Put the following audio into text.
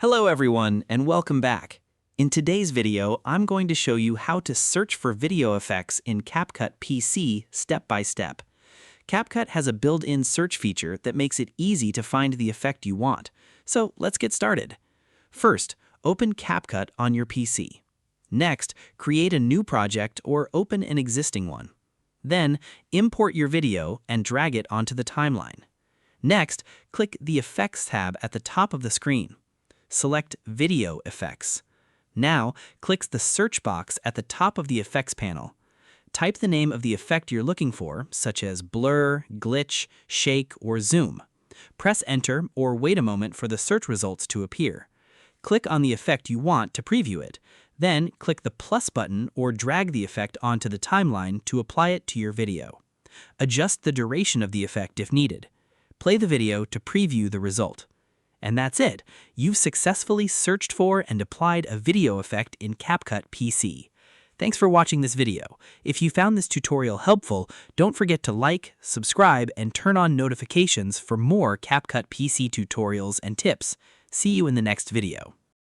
Hello everyone and welcome back. In today's video, I'm going to show you how to search for video effects in CapCut PC step by step. CapCut has a built-in search feature that makes it easy to find the effect you want. So let's get started. First, open CapCut on your PC. Next, create a new project or open an existing one. Then, import your video and drag it onto the timeline. Next, click the Effects tab at the top of the screen. Select Video Effects. Now, click the search box at the top of the effects panel. Type the name of the effect you're looking for, such as blur, glitch, shake, or zoom. Press Enter or wait a moment for the search results to appear. Click on the effect you want to preview it. Then, click the plus button or drag the effect onto the timeline to apply it to your video. Adjust the duration of the effect if needed. Play the video to preview the result. And that's it. You've successfully searched for and applied a video effect in CapCut PC. Thanks for watching this video. If you found this tutorial helpful, don't forget to like, subscribe, and turn on notifications for more CapCut PC tutorials and tips. See you in the next video.